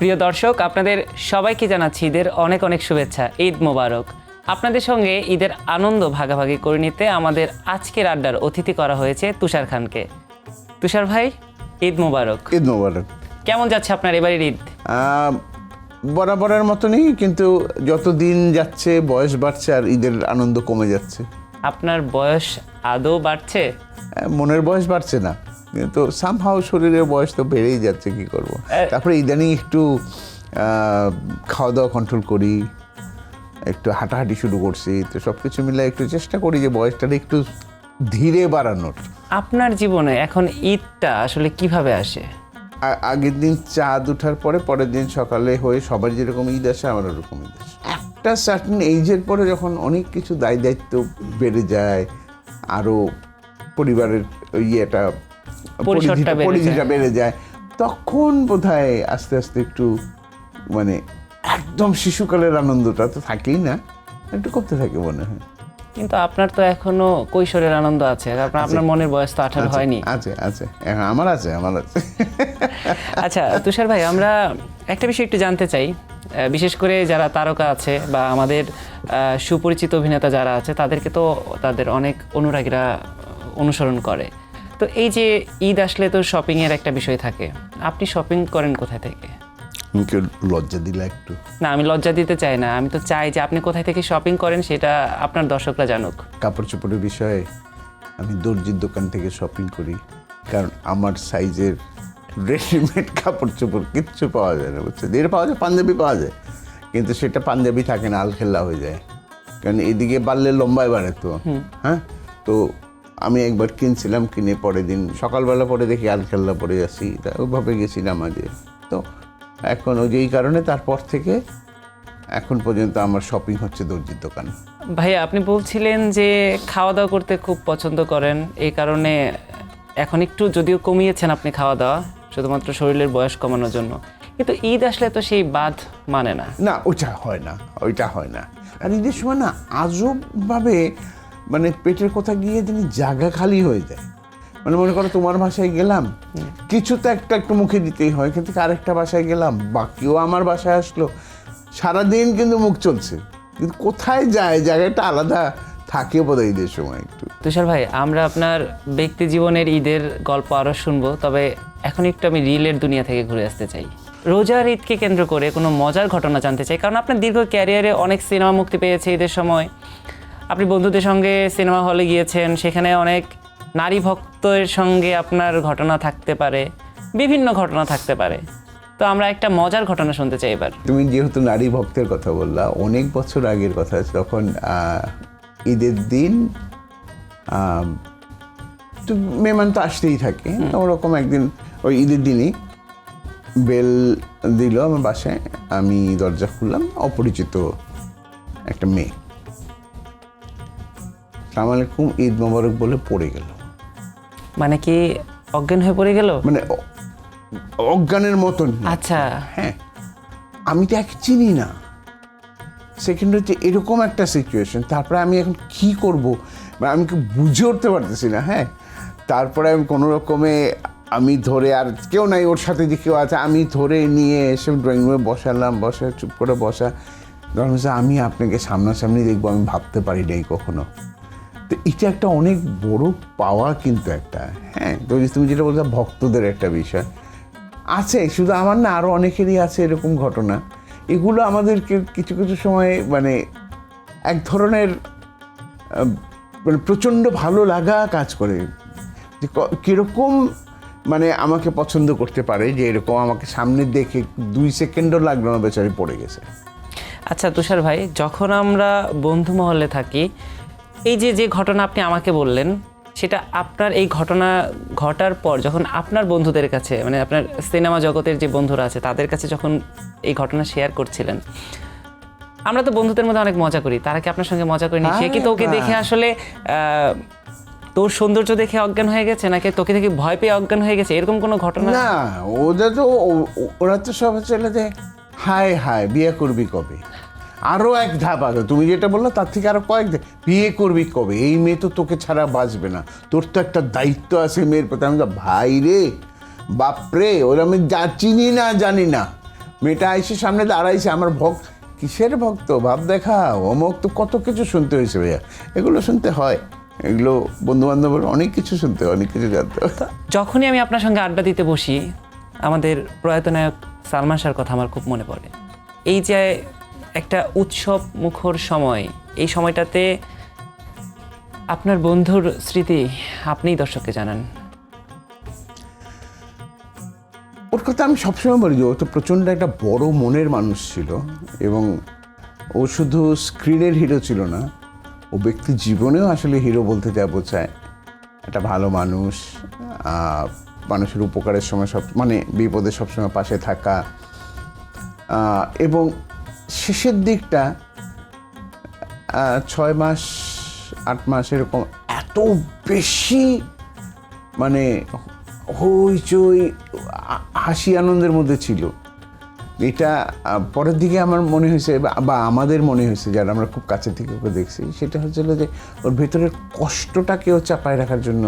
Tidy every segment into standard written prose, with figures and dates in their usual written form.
প্রিয় দর্শক, আপনাদের সবাইকে জানাচ্ছি ঈদের অনেক অনেক শুভেচ্ছা। ঈদ মোবারক। আপনাদের সঙ্গে ঈদের আনন্দ ভাগাভাগি করে নিতে আমাদের আজকের আড্ডার অতিথি করা হয়েছে তুষার খানকে। তুষার ভাই, ঈদ মোবারক। ঈদ মোবারক। কেমন যাচ্ছে আপনার এবারের ঈদ? বরাবরের মতনই, কিন্তু যত দিন যাচ্ছে বয়স বাড়ছে আর ঈদের আনন্দ কমে যাচ্ছে। আপনার বয়স আদৌ বাড়ছে? মনের বয়স বাড়ছে না, কিন্তু সামহাও শরীরের বয়স তো বেড়েই যাচ্ছে, কি করব। তারপরে ইদানিং একটু খাওয়া দাওয়া কন্ট্রোল করি, একটু হাঁটাহাঁটি শুরু করছি, তো সব কিছু মিলে একটু চেষ্টা করি যে বয়সটা একটু ধীরে বাড়ানোর। আপনার জীবনে এখন ঈদটা আসলে কিভাবে আসে? আগের দিন চাঁদ ওঠার পরে পরের দিন সকালে হয়ে সবার যেরকম ঈদ আসে আমার ওরকম ঈদ আসে। একটা সার্টেন এইজের পরে যখন অনেক কিছু দায় দায়িত্ব বেড়ে যায়, আরও পরিবারের ইয়েটা পরিধিটা বেড়ে যায়, তখন বোধহয় আস্তে আস্তে একটু মানে একদম শিশুকালের আনন্দটা তো থাকেই না, একটু করতে থাকে মনে হয়। কিন্তু আপনার তো এখনো কৈশোরের আনন্দ আছে, আপনার মনের বয়স তো 18 হয়নি। আছে আমার আছে। আচ্ছা তুষার ভাই, আমরা একটা বিষয় একটু জানতে চাই, বিশেষ করে যারা তারকা আছে বা আমাদের সুপরিচিত অভিনেতা যারা আছে, তাদেরকে তো তাদের অনেক অনুরাগীরা অনুসরণ করে। তো এই যে ঈদ আসলে তো শপিংয়ের একটা বিষয় থাকে, আপনি শপিং করেন কোথায় থেকে? লজ্জা দিলে একটু? না, আমি লজ্জা দিতে চাই না, আমি তো চাই যে আপনি কোথায় থেকে শপিং করেন সেটা আপনার দর্শকরা জানুক। কাপড় চোপড়ের বিষয়ে আমি দর্জির দোকান থেকে শপিং করি, কারণ আমার সাইজের রেডিমেড কাপড় চোপড় কিচ্ছু পাওয়া যায় না, বুঝছে। যেটা পাওয়া যায় পাঞ্জাবি পাওয়া যায়, কিন্তু সেটা পাঞ্জাবি থাকে না, আলখেল্লা হয়ে যায়, কারণ এদিকে বাড়লে লম্বায় বাড়ে তো। হ্যাঁ, তো আমি একবার কিনছিলাম, কিনে পরের দিন সকালবেলা পরে দেখি আলখেল্লা পরে যাচ্ছি, তা ওইভাবে গেছিলাম আজকে। তো এখন যেই কারণে তারপর থেকে এখন পর্যন্ত আমার শপিং হচ্ছে দর্জির দোকান। ভাইয়া, আপনি বলছিলেন যে খাওয়া দাওয়া করতে খুব পছন্দ করেন, এই কারণে এখন একটু যদিও কমিয়েছেন আপনি খাওয়া দাওয়া শুধুমাত্র শরীরের বয়স কমানোর জন্য, কিন্তু ঈদ আসলে তো সেই বাদ মানে না। না, ওইটা হয় না। আর ঈদের সময় না আজবভাবে মানে পেটের কথা গিয়ে যিনি জায়গা খালি হয়ে যায়। মানে মনে করো তোমার বাসায় গেলাম, কিছু তো একটু মুখে দিতেই হয়, কিন্তু আরেকটা বাসায় গেলাম, বাকিও আমার বাসায় আসলো, সারাদিন কিন্তু মুখ চলছে, কিন্তু কোথায় যায় জায়গাটা আলাদা থাকে বোধহয় ঈদের সময় একটু। তুষার ভাই, আমরা আপনার ব্যক্তি জীবনের ঈদের গল্প আরও শুনবো, তবে এখন একটু আমি রিলের দুনিয়া থেকে ঘুরে আসতে চাই। রোজার ঈদকে কেন্দ্র করে কোনো মজার ঘটনা জানতে চাই, কারণ আপনার দীর্ঘ ক্যারিয়ারে অনেক সিনেমা মুক্তি পেয়েছে ঈদের সময়। আপনি বন্ধুদের সঙ্গে সিনেমা হলে গিয়েছেন, সেখানে অনেক নারী ভক্তের সঙ্গে আপনার ঘটনা থাকতে পারে, বিভিন্ন ঘটনা থাকতে পারে। তো আমরা একটা মজার ঘটনা শুনতে চাই এবার। তুমি যেহেতু নারী ভক্তের কথা বললা, অনেক বছর আগের কথা, তখন ঈদের দিন তো মেহমান তো আসতেই থাকে, ওরকম একদিন ওই ঈদের দিনই বেল দিল আমার বাসায়, আমি দরজা খুললাম, অপরিচিত একটা মেয়ে, আসসালামু আলাইকুম, ঈদ মোবারক বলে পড়ে গেল। মানে কি অজ্ঞান হয়ে পড়ে গেল? মানে অজ্ঞানের মতন। আচ্ছা, হ্যাঁ, আমি তো এক চিনি না। সেকেন্ড হচ্ছে এরকম একটা সিচুয়েশন, তারপরে আমি এখন কি করব, আমি বুঝে উঠতে পারতেছি না। হ্যাঁ, তারপরে আমি কোনো রকমে আমি ধরে, আর কেউ নাই ওর সাথে যে কেউ আছে, আমি ধরে নিয়ে এসে ড্রয়িং রুমে বসালাম, চুপ করে বসা, ধরুন আমি আপনাকে সামনাসামনি দেখবো, আমি ভাবতে পারি নাই কখনো। তো এটা একটা অনেক বড় পাওয়া কিন্তু একটা। হ্যাঁ, তো তুমি যেটা বলছো ভক্তদের একটা বিষয় আছে, শুধু আমার না, আরও অনেকেরই আছে এরকম ঘটনা। এগুলো আমাদেরকে কিছু কিছু সময় মানে এক ধরনের মানে প্রচণ্ড ভালো লাগা কাজ করে, যে কীরকম মানে আমাকে পছন্দ করতে পারে, যে এরকম আমাকে সামনে দেখে 2 সেকেন্ডও লাগলো না, বেচারি পড়ে গেছে। আচ্ছা তুষার ভাই, যখন আমরা বন্ধু মহলে থাকি, এই যে ঘটনা আপনি আমাকে বললেন, সেটা আপনার এই ঘটনা ঘটার পর যখন আপনার বন্ধুদের কাছে, মানে আপনার সিনেমা জগতের যে বন্ধুরা আছে তাদের কাছে যখন এই ঘটনা শেয়ার করছিলেন, আমরা তো বন্ধুদের মধ্যে অনেক মজা করি, তারা কি আপনার সঙ্গে মজা করেনি? সে কি তোকে দেখে আসলে তোর সৌন্দর্য দেখে অজ্ঞান হয়ে গেছে, নাকি তোকে দেখে ভয় পেয়ে অজ্ঞান হয়ে গেছে, এরকম কোনো ঘটনা? না, ওরা তো সব চলে যে হায় বিয়ে করবি কবে, আরও এক ধাপ আগে তুমি যেটা বললো তার থেকে আরো কয়েক ধাপ, বিয়ে করবি কবে, এই মেয়ে তো তোকে ছাড়া বাঁচবে না, তোর তো একটা দায়িত্ব আছে মেয়ের প্রতি। আমি ভাই রে, বাপরে, ওরা আমি চিনি না, জানি না, মেয়েটা আইসে সামনে দাঁড়াইছে, আমার কিসের ভক্ত, ভাব দেখা, অমুক, তো কত কিছু শুনতে হয়েছে ভাইয়া। এগুলো শুনতে হয়, এগুলো বন্ধু বান্ধবের অনেক কিছু শুনতে হয়, অনেক কিছু জানতে হয়। যখনই আমি আপনার সঙ্গে আড্ডা দিতে বসি, আমাদের প্রয়াত নায়ক সালমান শাহর কথা আমার খুব মনে পড়ে। এই যে একটা উৎসব মুখর সময়, এই সময়টাতে আপনার বন্ধুর স্মৃতি আপনিই দর্শককে জানান। ওর কথা আমি সবসময় বলি যে ও তো প্রচণ্ড একটা বড় মনের মানুষ ছিল, এবং ও শুধু স্ক্রিনের হিরো ছিল না, ও ব্যক্তি জীবনেও আসলে হিরো বলতে যা বোঝায় একটা ভালো মানুষ, মানুষের উপকারের সময় সব, মানে বিপদে সবসময় পাশে থাকা, এবং শেষের দিকটা 6 মাস 8 মাস এরকম এত বেশি মানে হইচই হাসি আনন্দের মধ্যে ছিল। এটা পরের দিকে আমার মনে হয়েছে, বা আমাদের মনে হয়েছে যারা আমরা খুব কাছে থেকে ওকে দেখছি, সেটা হচ্ছিল যে ওর ভেতরের কষ্টটাকেও চাপায় রাখার জন্য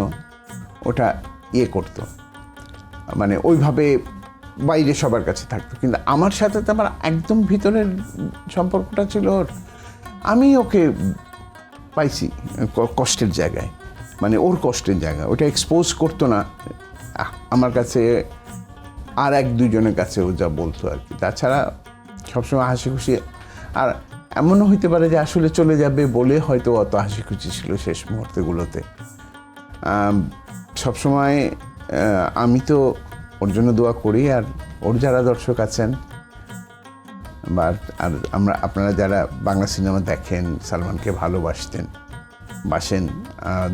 ওটা করতো, মানে ওইভাবে বাইরে সবার কাছে থাকতো। কিন্তু আমার সাথে তো আমার একদম ভিতরের সম্পর্কটা ছিল ওর। আমি ওকে পাইছি কষ্টের জায়গায়, মানে ওর কষ্টের জায়গা, ওটা এক্সপোজ করতো না আমার কাছে আর 1-2 জনের কাছে ও যা বলতো আর কি। তাছাড়া সবসময় হাসি খুশি, আর এমনও হইতে পারে যে আসলে চলে যাবে বলে হয়তো অত হাসি খুশি ছিল শেষ মুহূর্তগুলোতে। সবসময় আমি তো ওর জন্য দোয়া করি, আর ওর যারা দর্শক আছেন বা আর আপনারা যারা বাংলা সিনেমা দেখেন, সালমানকে বাসেন,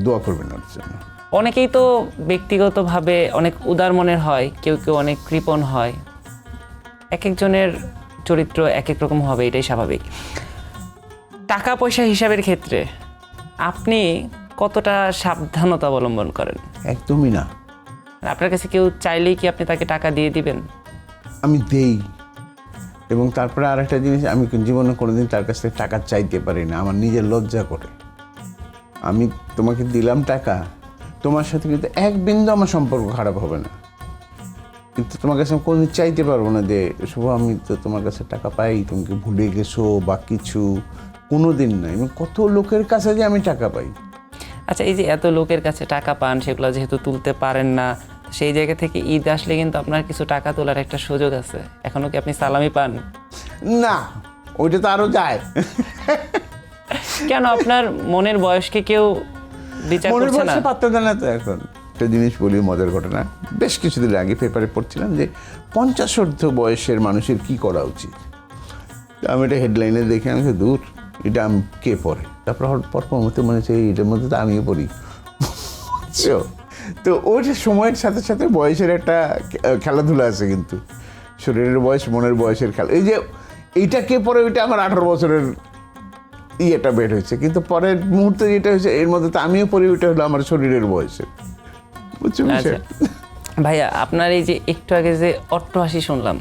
দোয়া করবেন ওর জন্য। অনেকেই তো ব্যক্তিগতভাবে অনেক উদার মনের হয়, কেউ কেউ অনেক কৃপণ হয়, এক একজনের চরিত্র এক এক রকম হবে, এটাই স্বাভাবিক। টাকা পয়সা হিসাবের ক্ষেত্রে আপনি কতটা সাবধানতা অবলম্বন করেন? একদমই না। আপনার কাছে কেউ চাইলেই কি আপনি তাকে টাকা দিয়ে দিবেন? আমি দেই, এবং তারপরে আর একটা জিনিস, আমি জীবনে কোনোদিন তার কাছ থেকে টাকা চাইতে পারি না, আমার নিজের লজ্জা করে। আমি তোমাকে দিলাম টাকা, তোমার সাথে কিন্তু 1 বিন্দু আমার সম্পর্ক খারাপ হবে না, কিন্তু তোমার কাছে আমি কোনোদিন চাইতে পারবো না যে শুভ আমি তো তোমার কাছে টাকা পাই, তুমি কি ভুলে গেছো বা কিছু, কোনো দিন নাই। এবং কত লোকের কাছে যে আমি টাকা পাই। আচ্ছা, এই যে এত লোকের কাছে টাকা পান, সেগুলো যেহেতু তুলতে পারেন না, সেই জায়গা থেকে ঈদ আসলে কিন্তু আপনার কিছু টাকা তোলার একটা সুযোগ আছে। এখনো কি আপনি সালামি পান? না, ওইটা তো আরো যায়। কেন, আপনার মনের বয়সকে কেউ বিচার মনের করছে না? বয়সে পাত্তা দেয় না তো এখন। একটা জিনিস বলি, মজার ঘটনা, বেশ কিছুদিন আগে পেপারে পড়ছিলাম যে 50 বয়সের মানুষের কি করা উচিত। আমি এটা হেডলাইনে দেখে আমি দূর, এটা আমি কে পড়ে, তারপর পরপর মতো মনে হচ্ছে এটার মধ্যে তো আমিও পড়ি। তো ওইটা সময়ের সাথে সাথে বয়সের একটা খেলাধুলা আছে, কিন্তু শরীরের বয়স মনের বয়সের খেলা। এই যে এইটা কে পড়ে, ওইটা আমার 18 বছরের ইয়েটা বের হয়েছে, কিন্তু পরের মুহূর্তে যেটা হয়েছে এর মধ্যে তো আমিও পড়ি, ওইটা হলো আমার শরীরের বয়সে। বুঝছো? ভাইয়া, আপনার এই যে একটু আগে যে অট্টহাসি শুনলাম,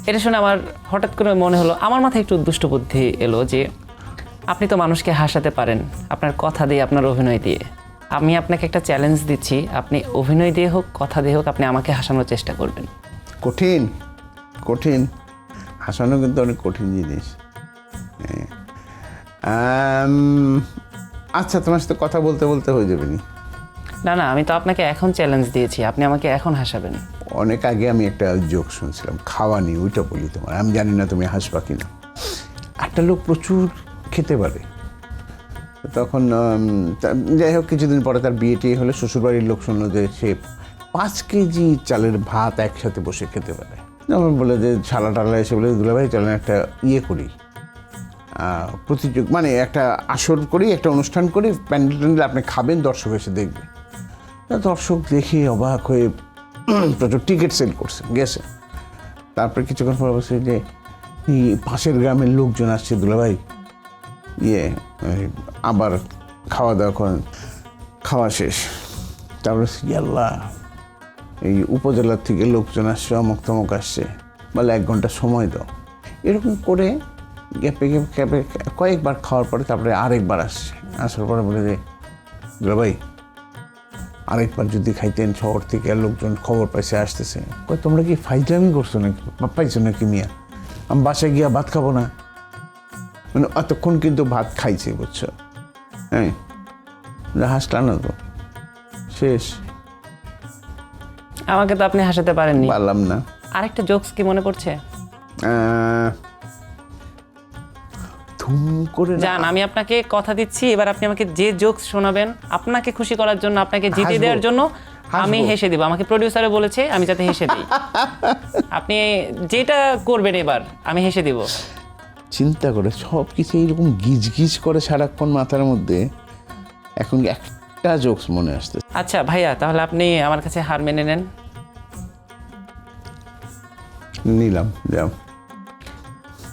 এটা শুনে আমার হঠাৎ করে মনে হলো, আমার মাথায় একটু দুষ্ট বুদ্ধি এলো যে আপনি তো মানুষকে হাসাতে পারেন আপনার কথা দিয়ে, আপনার অভিনয় দিয়ে। আমি আপনাকে একটা চ্যালেঞ্জ দিচ্ছি, আপনি অভিনয় দিয়ে হোক, কথা দিয়ে হোক, আপনি আমাকে হাসানোর চেষ্টা করবেন। কঠিন হাসানো কিন্তু অনেক কঠিন জিনিস। আচ্ছা, তোমার সাথে কথা বলতে বলতে হয়ে যাবে নি? না, আমি তো আপনাকে এখন চ্যালেঞ্জ দিয়েছি, আপনি আমাকে এখন হাসাবেন। অনেক আগে আমি একটা জোক শুনছিলাম, খাওয়া নিয়ে, ওইটা বলি তোমার, আমি জানি না তুমি হাসবা কিনা। একটা লোক প্রচুর খেতে পারে, তখন যাই হোক কিছুদিন পরে তার বিয়ে টিয়ে হলে শ্বশুরবাড়ির লোক শুনলো যে সে 5 কেজি চালের ভাত একসাথে বসে খেতে পারে। যেমন বলে যে টালা এসে বলে, দুলাভাই চলেন একটা করি, মানে একটা আসর করি, একটা অনুষ্ঠান করি, প্যান্ডেল ট্যান্ডেল আপনি খাবেন, দর্শক এসে দেখবে। দর্শক দেখে অবাক হয়ে প্রচুর টিকিট সেল করছে, গেছে। তারপরে কিছুক্ষণ পর বলছে যে পাশের গ্রামের লোকজন আসছে, দুলাভাই আবার খাওয়া দাওয়া করেন। খাওয়া শেষ, তারপরে আল্লাহ, এই উপজেলার থেকে লোকজন আসছে, অমুক তমুক আসছে, বলে 1 ঘন্টা সময় দাও। এরকম করে গ্যাপে কয়েকবার খাওয়ার পরে তারপরে আরেকবার আসছে। আসার পরে বলে যে দুলাভাই আরেকবার যদি খাইতেন, শহর থেকে লোকজন খবর পাইছে আসতেছে, কই তোমরা কি ফাইজলামি করছো নাকি, পাইছো নাকি মিয়া, আমি বাসায় গিয়া ভাত খাবো না। মানে এতক্ষণ কিন্তু ভাত খাইছে, বুঝছো? হ্যাঁ, হাসলা না তো, শেষ। আমাকে তো আপনি হাসাতে পারেননি। পারলাম না। আরেকটা জোকস কি মনে পড়ছে? ধুম করে না। জান, আমি আপনাকে কথা দিচ্ছি, এবার আপনি আমাকে যে জোকস শোনাবেন, আপনাকে খুশি করার জন্য, আপনাকে জিতে হাসবো। দেওয়ার জন্য আমি হাসবো। হেসে দিব। আমাকে প্রডিউসারে বলেছে আমি যাতে হেসে দিই। আপনি যেটা করবেন এবার আমি হেসে দিব। চিন্তা করে সব কিছু এইরকম গিজ গিজ করে সারাক্ষণ মাথার মধ্যে, এখন একটা জোকস মনে আসছে। আচ্ছা ভাইয়া, তাহলে আপনি আমার কাছে হার মেনে নেন। নিলাম, যাও।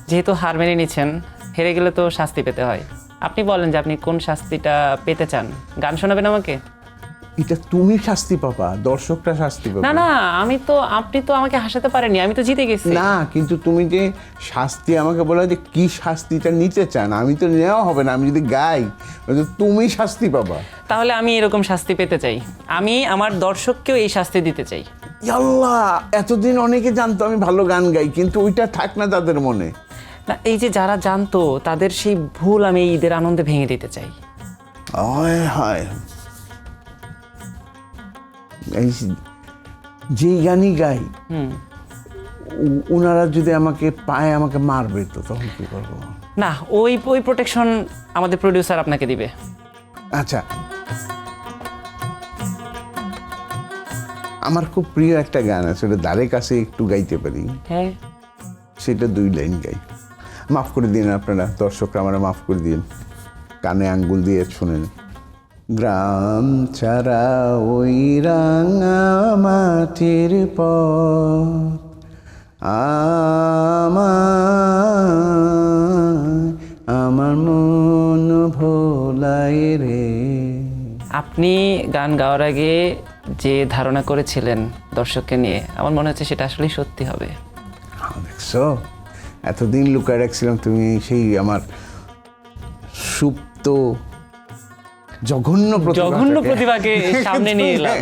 যেহেতু হার মেনে নিচ্ছেন, হেরে গেলে তো শাস্তি পেতে হয়। আপনি বলেন যে আপনি কোন শাস্তিটা পেতে চান। গান শোনাবেন আমাকে? এটা তুমি শাস্তি পাবা, দর্শকরা শাস্তি পাবে না না, আপনি তো আমাকে হাসাতে পারেননি, আমি তো জিতে গেছি। না। কিন্তু তুমি যে শাস্তি আমাকে বলো যে কি শাস্তিটা নিতে চান, আমি তো নেওয়া হবে না। আমি যদি গাই তুমি শাস্তি পাবা। তাহলে আমি এরকম শাস্তি পেতে চাই, আমি আমার দর্শককেও এই শাস্তি দিতে চাই। আল্লাহ, এতদিন অনেকে জানতো আমি ভালো গান গাই, কিন্তু ওইটা থাক না তাদের মনে। না, এই যে যারা জানতো তাদের সেই ভুল আমি এই ঈদের আনন্দে ভেঙে দিতে চাই। হায় হায়, এই যেই গানই গাই ওনারা যদি আমাকে পায় আমাকে মারবে, তো তখন কি করবো? না, ওই প্রোটেকশন আমাদের প্রোডিউসার আপনাকে দিবে। আচ্ছা, আমার খুব প্রিয় একটা গান আছে, ওটা দ্বারে কাছে একটু গাইতে পারি। হ্যাঁ, সেটা 2 লাইন গাই। মাফ করে দিন আপনারা, দর্শকরা আমরা মাফ করে দিন, কানে আঙ্গুল দিয়ে শুনেন। গ্রাম ছাড়া ওই রাঙা মাটির পথ আমার মন ভোলাই রে। আপনি গান গাওয়ার আগে যে ধারণা করেছিলেন দর্শককে নিয়ে, আমার মনে হচ্ছে সেটা আসলেই সত্যি হবে। দেখছো, এতদিন লুকায় রাখছিলাম, তুমি সেই আমার সুপ্ত জঘন্য প্রতিভাকে সামনে নিয়ে এলাম।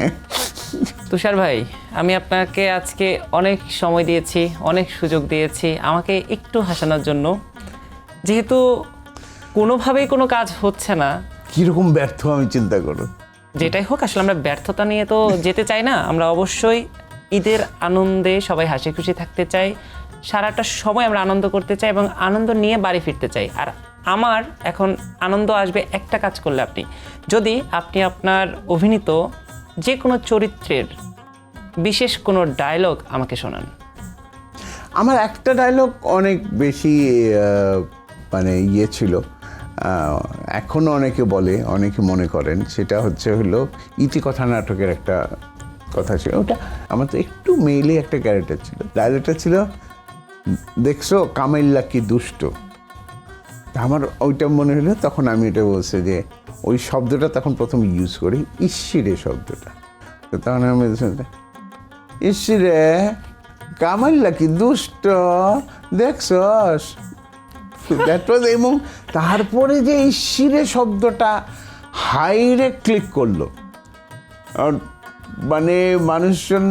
তুষার ভাই, আমি আপনাকে আজকে অনেক সময় দিয়েছি, অনেক সুযোগ দিয়েছি আমাকে একটু হাসানোর জন্য। যেহেতু কোনোভাবেই কোনো কাজ হচ্ছে না, কিরকম ব্যর্থ আমি চিন্তা করো। যেটাই হোক, আসলে আমরা ব্যর্থতা নিয়ে তো যেতে চাই না। আমরা অবশ্যই ঈদের আনন্দে সবাই হাসি খুশি থাকতে চাই, সারাটা সময় আমরা আনন্দ করতে চাই এবং আনন্দ নিয়ে বাড়ি ফিরতে চাই। আর আমার এখন আনন্দ আসবে একটা কাজ করলে, যদি আপনি আপনার অভিনীত যে কোনো চরিত্রের বিশেষ কোনো ডায়লগ আমাকে শোনান। আমার একটা ডায়লগ অনেক বেশি মানে ইয়ে ছিল, এখনও অনেকে বলে, অনেকে মনে করেন, সেটা হলো ইতিকথা নাটকের একটা কথা ছিল। ওটা আমার তো একটু মেইলে একটা ক্যারেক্টার ছিল, ডায়লগটা ছিল, দেখছো কামাইল্লা কি দুষ্ট। আমার ওইটা মনে হলো, তখন আমি এটা বলছি যে ওই শব্দটা তখন প্রথম ইউজ করি, ইস্যিরে শব্দটা। তো তখন আমি ইস্যিরে কামাইল্লা কি দুষ্ট দেখছস, দ্যাট ওয়াজ। এবং তারপরে যে ইস্যিরে শব্দটা হাইরে ক্লিক করলো, আর মানে মানুষজন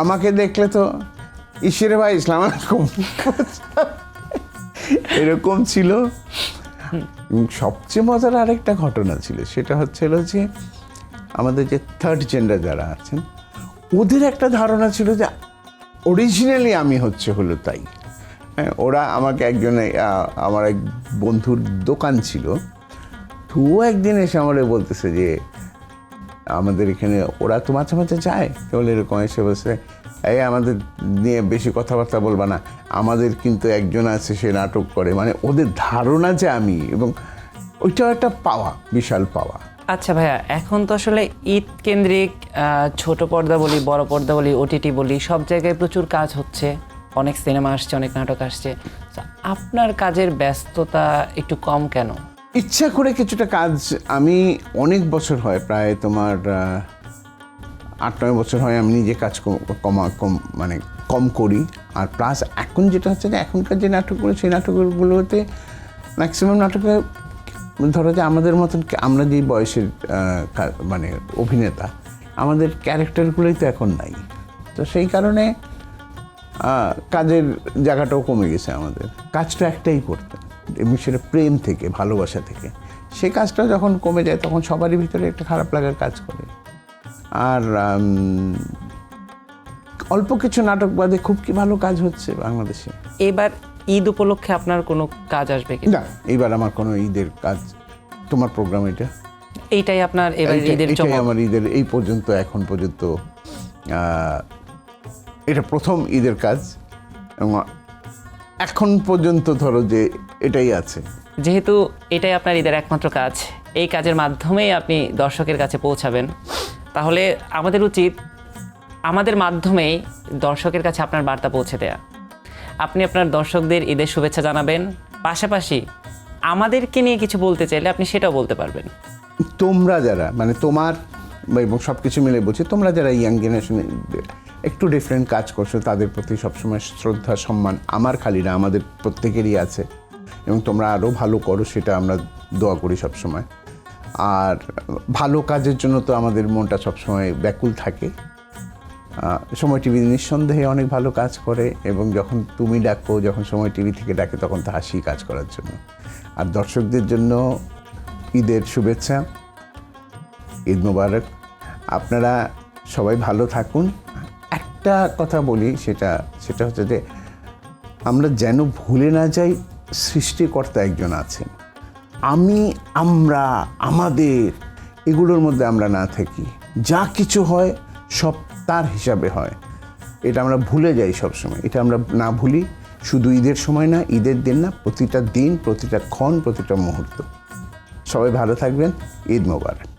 আমাকে দেখলে তো ইস্যিরে ভাই ইসলাম আলাইকুম এরকম ছিল। এবং সবচেয়ে মজার আরেকটা ঘটনা ছিল, সেটা হচ্ছিল যে আমাদের যে 3rd জেন্ডার যারা আছেন ওদের একটা ধারণা ছিল যে অরিজিনালি আমি হলো তাই। হ্যাঁ, ওরা আমাকে আমার এক বন্ধুর দোকান ছিল, তো ও একদিন এসে আমারে বলতেছে যে আমাদের এখানে ওরা তো মাঝে মাঝে যায়, তাহলে এরকম এসে বলছে, এই আমাদের নিয়ে বেশি কথাবার্তা বলবা না, আমাদের কিন্তু একজন আছে সে নাটক করে। মানে ওদের ধারণা যে আমি, এবং ওইটাও একটা পাওয়া, বিশাল পাওয়া। আচ্ছা ভাইয়া, এখন তো আসলে ঈদ কেন্দ্রিক ছোট পর্দা বলি, বড় পর্দা বলি, ওটিটি বলি, সব জায়গায় প্রচুর কাজ হচ্ছে, অনেক সিনেমা আসছে, অনেক নাটক আসছে। আপনার কাজের ব্যস্ততা একটু কম কেন? ইচ্ছা করে কিছুটা কাজ, আমি অনেক বছর হয়, প্রায় তোমার 8-9 বছর হয় আমি নিজে কাজ কম করি। আর প্লাস এখন যেটা হচ্ছে যে এখনকার যে নাটকগুলো, সেই নাটকগুলোতে ম্যাক্সিমাম নাটকে ধরো যে আমাদের মতন, আমরা যে বয়সের মানে অভিনেতা, আমাদের ক্যারেক্টারগুলোই তো এখন নাই। তো সেই কারণে কাজের জায়গাটাও কমে গেছে আমাদের। কাজটা একটাই করতে, এবং সেটা প্রেম থেকে, ভালোবাসা থেকে। সেই কাজটা যখন কমে যায় তখন সবারই ভিতরে একটা খারাপ লাগার কাজ করে। আর অল্প কিছু নাটক বাদে খুব কি ভালো কাজ হচ্ছে বাংলাদেশে। এবার ঈদ উপলক্ষে আপনার কোনো কাজ আসবে কি না, এইবার আমার কোনো ঈদের কাজ, তোমার প্রোগ্রাম এটা, এইটাই আপনার এবার ঈদের এটাই চমক? আমার ঈদের এই পর্যন্ত, এখন পর্যন্ত এটা প্রথম ঈদের কাজ, এবং এখন পর্যন্ত ধরো যে এটাই আছে। যেহেতু এটাই আপনার ঈদের একমাত্র কাজ, এই কাজের মাধ্যমেই আপনি দর্শকের কাছে পৌঁছাবেন, তাহলে আমাদের উচিত আমাদের মাধ্যমেই দর্শকের কাছে আপনার বার্তা পৌঁছে দেয়া। আপনি আপনার দর্শকদের ঈদের শুভেচ্ছা জানাবেন, পাশাপাশি আমাদেরকে নিয়ে কিছু বলতে চাইলে আপনি সেটাও বলতে পারবেন। তোমরা যারা, মানে তোমার এবং সব কিছু মিলে বলছি, তোমরা যারা ইয়াং জেনারেশনে একটু ডিফারেন্ট কাজ করছো, তাদের প্রতি সবসময় শ্রদ্ধা সম্মান আমার খালি না, আমাদের প্রত্যেকেরই আছে, এবং তোমরা আরও ভালো করো সেটা আমরা দোয়া করি সবসময়। আর ভালো কাজের জন্য তো আমাদের মনটা সবসময় ব্যাকুল থাকে। সময় টিভি নিঃসন্দেহে অনেক ভালো কাজ করে, এবং যখন তুমি ডাকো, যখন সময় টিভি থেকে ডাকে, তখন তো হাসি কাজ করার জন্য। আর দর্শকদের জন্য ঈদের শুভেচ্ছা, ঈদ মোবারক। আপনারা সবাই ভালো থাকুন। একটা কথা বলি, সেটা হচ্ছে যে আমরা যেন ভুলে না যাই সৃষ্টিকর্তা একজন আছেন। আমরা, আমাদের, এগুলোর মধ্যে আমরা না থাকি। যা কিছু হয় সব তার হিসাবে হয়, এটা আমরা ভুলে যাই সবসময়। এটা আমরা না ভুলি, শুধু ঈদের সময় না, ঈদের দিন না, প্রতিটা দিন, প্রতিটা ক্ষণ, প্রতিটা মুহূর্ত। সবাই ভালো থাকবেন। ঈদ মোবারক।